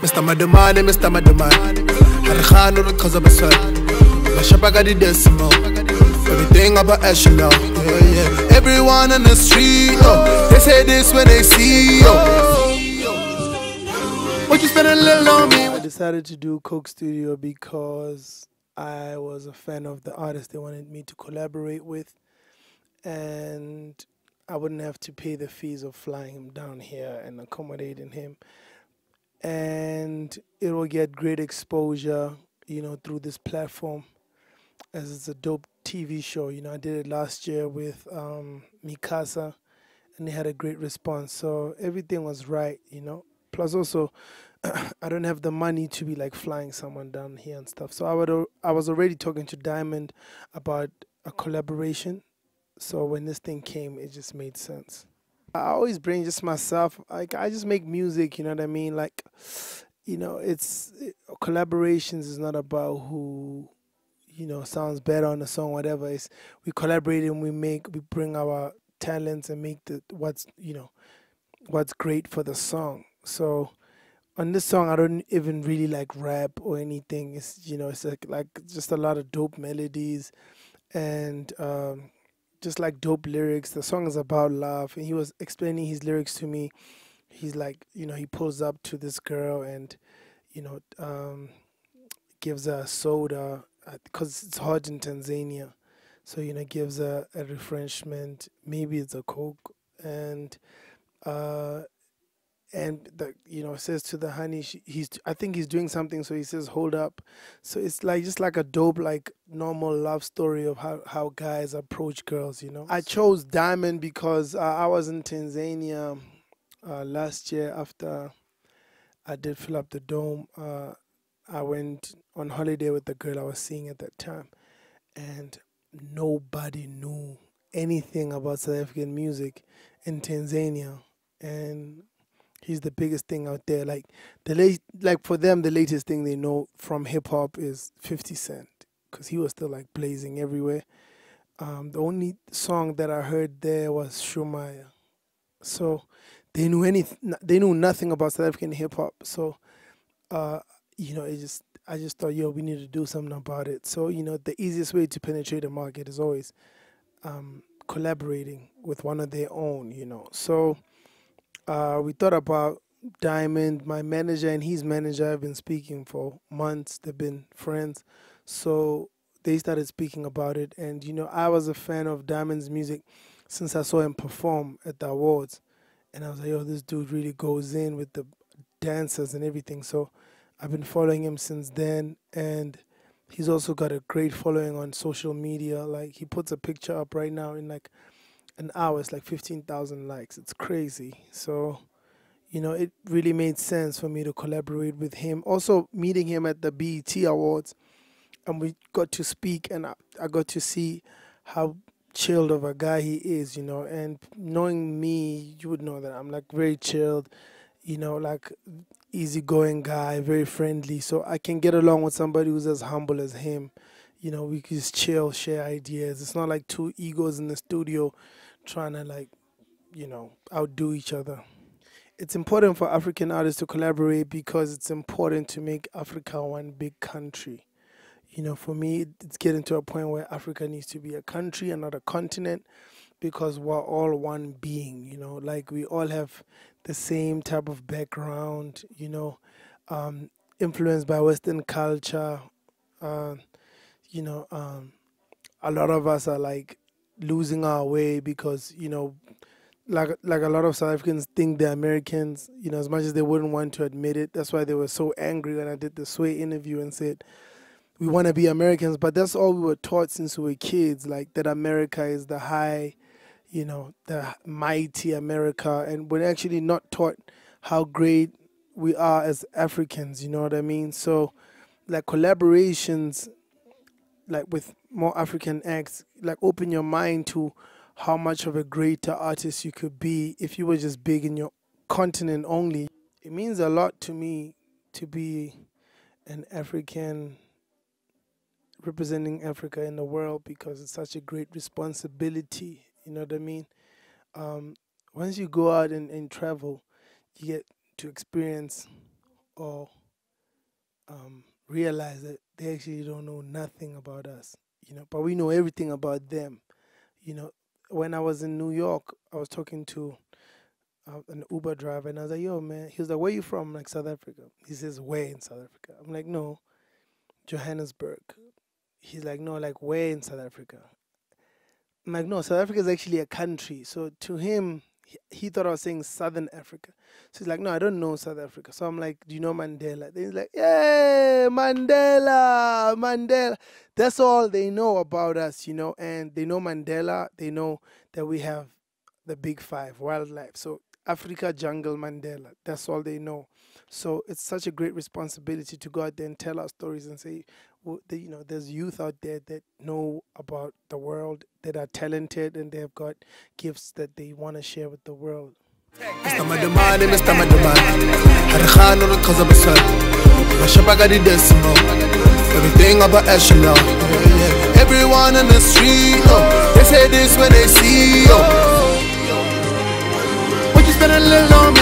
Mr. Madamani, Mr. Madamani. Harkhano Rakaza Basal. Mashabagadi Decimal. Everything about echelon. Yeah. Everyone on the street, oh, they say this when they see, what you spend a little on me? I decided to do Coke Studio because I was a fan of the artist they wanted me to collaborate with, and I wouldn't have to pay the fees of flying him down here and accommodating him. And it will get great exposure, through this platform, as it's a dope TV show. I did it last year with Mikasa, and they had a great response. So everything was right. Plus also, I don't have the money to be like flying someone down here and stuff. So I was already talking to Diamond about a collaboration. So when this thing came, it just made sense. I always bring just myself. Like, I just make music, you know what I mean? Like, collaborations is not about who, sounds better on the song, whatever. It's we collaborate and we bring our talents and make what's great for the song. So on this song, I don't even really like rap or anything. It's it's like just a lot of dope melodies and just like dope lyrics. The song is about love, and he was explaining his lyrics to me. He's like, he pulls up to this girl and gives her a soda because it's hot in Tanzania. So gives her a refreshment. Maybe it's a Coke, and says to the honey, I think he's doing something, so he says, hold up. So it's like just like a dope, like normal love story of how guys approach girls. I chose Diamond because I was in Tanzania last year after I did Fill Up the Dome. I went on holiday with the girl I was seeing at that time, and nobody knew anything about South African music in Tanzania, and he's the biggest thing out there. Like for them, the latest thing they know from hip hop is 50 Cent, because he was still like blazing everywhere. The only song that I heard there was Shumaya. So they knew nothing about South African hip hop. So I just thought, we need to do something about it. So the easiest way to penetrate the market is always collaborating with one of their own. So we thought about Diamond, my manager, and his manager. I've been speaking for months. They've been friends. So they started speaking about it. And, I was a fan of Diamond's music since I saw him perform at the awards. And I was like, this dude really goes in with the dancers and everything. So I've been following him since then. And he's also got a great following on social media. Like, he puts a picture up right now in like an hour, it's like 15,000 likes. It's crazy. So, it really made sense for me to collaborate with him. Also, meeting him at the BET Awards, and we got to speak, and I got to see how chilled of a guy he is, and knowing me, you would know that I'm like very chilled, like easygoing guy, very friendly. So I can get along with somebody who's as humble as him. We can just chill, share ideas. It's not like two egos in the studio trying to outdo each other. It's important for African artists to collaborate because it's important to make Africa one big country. For me, it's getting to a point where Africa needs to be a country and not a continent, because we're all one being, like we all have the same type of background, influenced by Western culture. A lot of us are like losing our way because, like a lot of South Africans think they're Americans, as much as they wouldn't want to admit it. That's why they were so angry when I did the Sway interview and said, we want to be Americans, but that's all we were taught since we were kids, like that America is the high, the mighty America, and we're actually not taught how great we are as Africans, you know what I mean? So, like collaborations, like with more African acts, like open your mind to how much of a greater artist you could be if you were just big in your continent only. It means a lot to me to be an African representing Africa in the world, because it's such a great responsibility, you know what I mean? Once you go out and travel, you get to experience or realize that they actually don't know nothing about us, but we know everything about them. When I was in New York, I was talking to an Uber driver, and I was like, "Yo, man," he was like, "Where you from?" I'm like, "South Africa." He says, "Where in South Africa?" I'm like, "No, Johannesburg." He's like, "No, like where in South Africa?" I'm like, "No, South Africa is actually a country." So to him, he thought I was saying Southern Africa. So he's like, "No, I don't know South Africa." So I'm like, "Do you know Mandela?" Then he's like, "Yeah, Mandela, Mandela." That's all they know about us, and they know Mandela. They know that we have the big five, wildlife. So Africa, jungle, Mandela. That's all they know. So it's such a great responsibility to go out there and tell our stories and say, there's youth out there that know about the world, that are talented, and they've got gifts that they want to share with the world. Mr. Madamani, Mr. Madamani, Harikhan or Kaza Basal, Mashabagadi Decimo, everything about Echelon. Everyone in the street, they say this when they see you. Would you spend a little on